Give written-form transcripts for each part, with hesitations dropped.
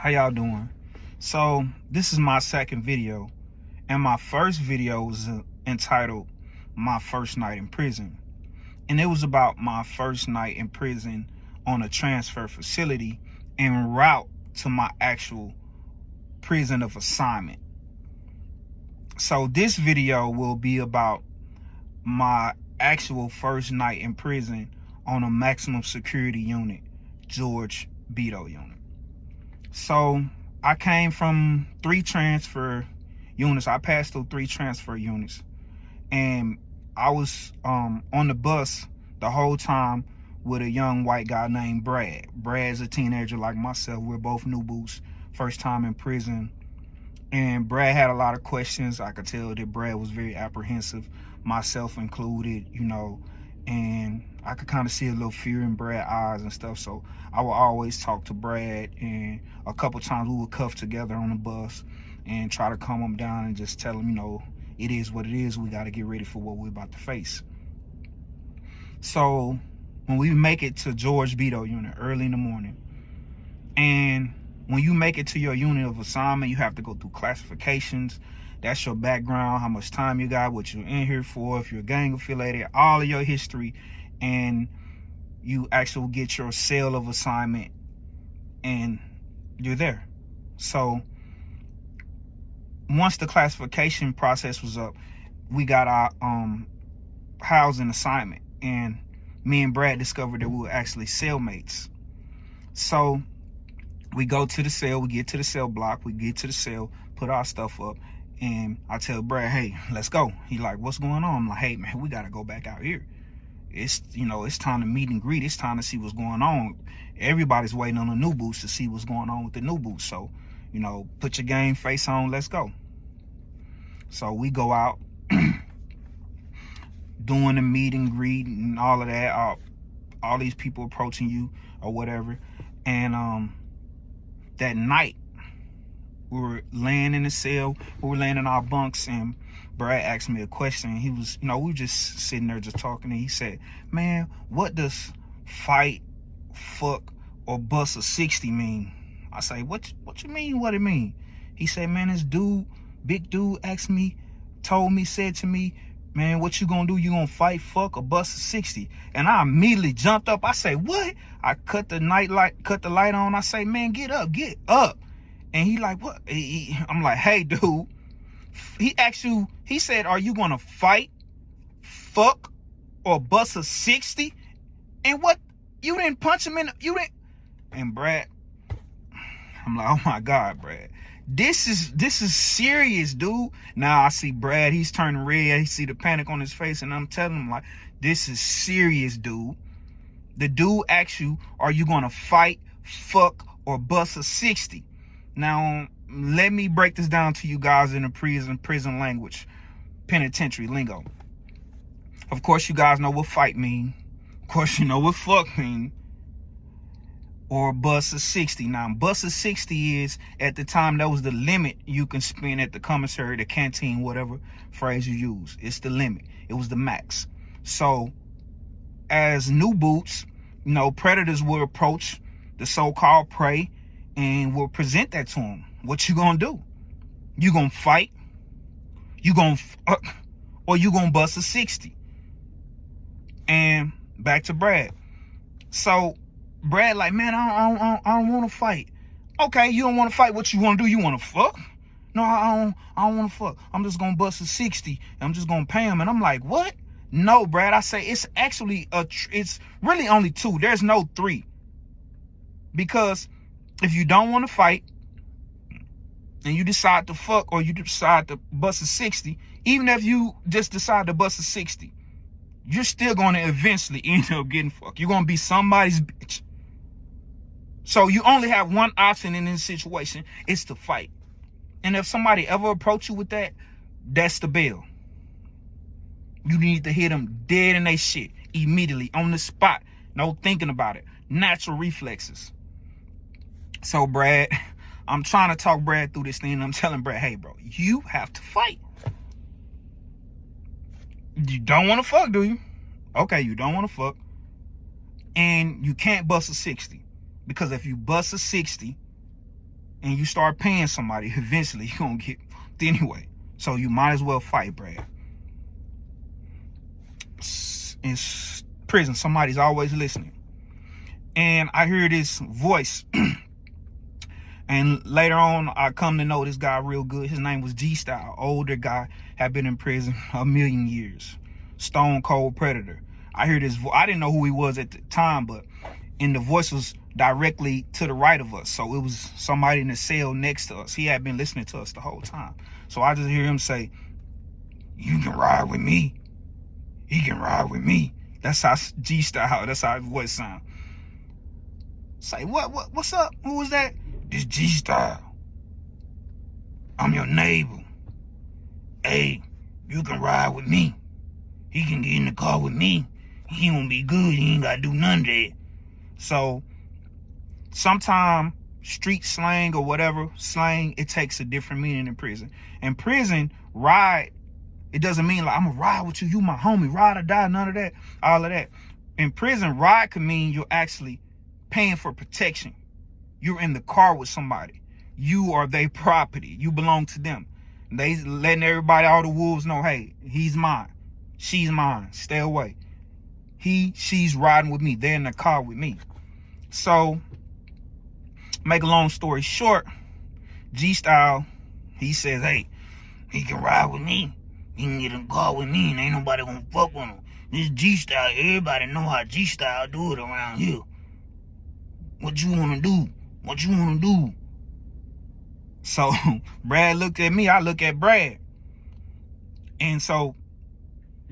How y'all doing? So this is my second video, and my first video was entitled My First Night in Prison, and it was about my first night in prison on a transfer facility en route to my actual prison of assignment. So this video will be about my actual first night in prison on a maximum security unit, George Beto unit. So I came from 3 transfer units. I passed through 3 transfer units, and I was on the bus the whole time with a young white guy named Brad. Brad's a teenager like myself. We're both new boots, first time in prison. And Brad had a lot of questions. I could tell that Brad was very apprehensive, myself included, and I could kind of see a little fear in Brad's eyes and stuff. So I would always talk to Brad, and a couple times we would cuff together on the bus and try to calm him down and just tell him, it is what it is. We got to get ready for what we're about to face. So when we make it to George Beto unit early in the morning, and when you make it to your unit of assignment, you have to go through classifications. That's your background, how much time you got, what you're in here for, if you're gang affiliated, all of your history, and you actually get your cell of assignment, and you're there. So once the classification process was up, we got our housing assignment, and me and Brad discovered that we were actually cellmates. So we go to the cell, we get to the cell block, we get to the cell, put our stuff up, and I tell Brad, hey, let's go. He like, what's going on? I'm like, hey man, we gotta go back out here. It's it's time to meet and greet. It's time to see what's going on. Everybody's waiting on the new boots to see what's going on with the new boots. So, put your game face on, let's go. So we go out, doing the meet and greet and all of that, all these people approaching you or whatever. And that night, we were laying in the cell, we were laying in our bunks, and Brad asked me a question. He was, we were just sitting there just talking, and he said, man, what does fight, fuck, or bust a 60 mean? I say, what you mean, what it mean? He said, man, this dude, big dude, said to me, man, what you gonna do? You gonna fight, fuck, or bust a 60? And I immediately jumped up. I say, what? I cut the light on. I say, man, get up. And he like, what? I'm like, hey, dude. He said, are you gonna fight, fuck, or bust a 60? And what? You didn't punch him you didn't? And Brad, I'm like, oh my God, Brad. This is serious, dude. Now I see Brad, he's turning red. He see the panic on his face, and I'm telling him, like, this is serious, dude. The dude asks you, are you gonna fight, fuck, or bust a 60? Now, let me break this down to you guys in the prison language, penitentiary lingo. Of course, you guys know what fight mean. Of course, you know what fuck mean. Or bust a 60. Now, bust a 60 is, at the time, that was the limit you can spend at the commissary, the canteen, whatever phrase you use. It's the limit. It was the max. So, as new boots, predators will approach the so-called prey and will present that to them. What you gonna do? You gonna fight? You gonna or you gonna bust a 60? And back to Brad. So Brad like, man, I don't want to fight. Okay, you don't want to fight. What you want to do? You want to fuck? No, I don't want to fuck. I'm just gonna bust a 60. I'm just gonna pay him. And I'm like, what? No, Brad. I say it's actually it's really only 2. There's no 3. Because if you don't want to fight and you decide to fuck, or you decide to bust a 60, even if you just decide to bust a 60, you're still going to eventually end up getting fucked. You're going to be somebody's bitch. So you only have one option in this situation. It's to fight. And if somebody ever approach you with that, that's the bail. You need to hit them dead in their shit immediately, on the spot. No thinking about it. Natural reflexes. So Brad, I'm trying to talk Brad through this thing, and I'm telling Brad, hey bro, you have to fight. You don't want to fuck, do you? Okay, you don't want to fuck. And you can't bust a 60. Because if you bust a 60 and you start paying somebody, eventually you're gonna get anyway. So you might as well fight, Brad. In prison, somebody's always listening. And I hear this voice. And later on, I come to know this guy real good. His name was G-Style, older guy, had been in prison 1,000,000 years. Stone cold predator. I hear this voice. I didn't know who he was at the time, but the voice was directly to the right of us. So it was somebody in the cell next to us. He had been listening to us the whole time. So I just hear him say, "You can ride with me. He can ride with me." That's how G-Style, that's how his voice sound. Say, what's up? Who was that? This G-Style. I'm your neighbor. Hey, you can ride with me. He can get in the car with me. He gonna be good. He ain't gotta do none of that. So, sometime street slang or whatever slang, it takes a different meaning in prison. In prison, ride, it doesn't mean like, I'm gonna ride with you. You my homie. Ride or die. None of that. All of that. In prison, ride can mean you're actually paying for protection. You're in the car with somebody. You are their property. You belong to them. They letting everybody, all the wolves know, hey, he's mine. She's mine. Stay away. She's riding with me. They're in the car with me. So, make a long story short, G-Style, he says, hey, he can ride with me. He can get in the car with me and ain't nobody gonna fuck with him. This G-Style, everybody know how G-Style do it around here. What you wanna do? What you wanna do? So Brad looked at me, I look at Brad. And so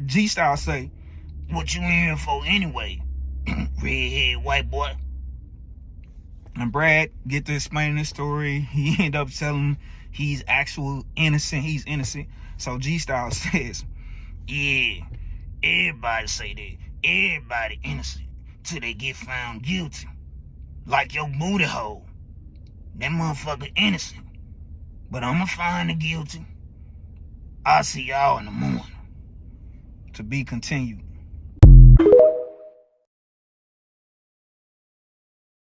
G-Style say, what you in here for anyway? Redhead white boy. And Brad get to explaining this story. He end up telling him he's actual innocent. He's innocent. So G-Style says, yeah, everybody say that. Everybody innocent till they get found guilty. Like your booty hole. That motherfucker innocent. But I'ma find the guilty. I'll see y'all in the morning. To be continued.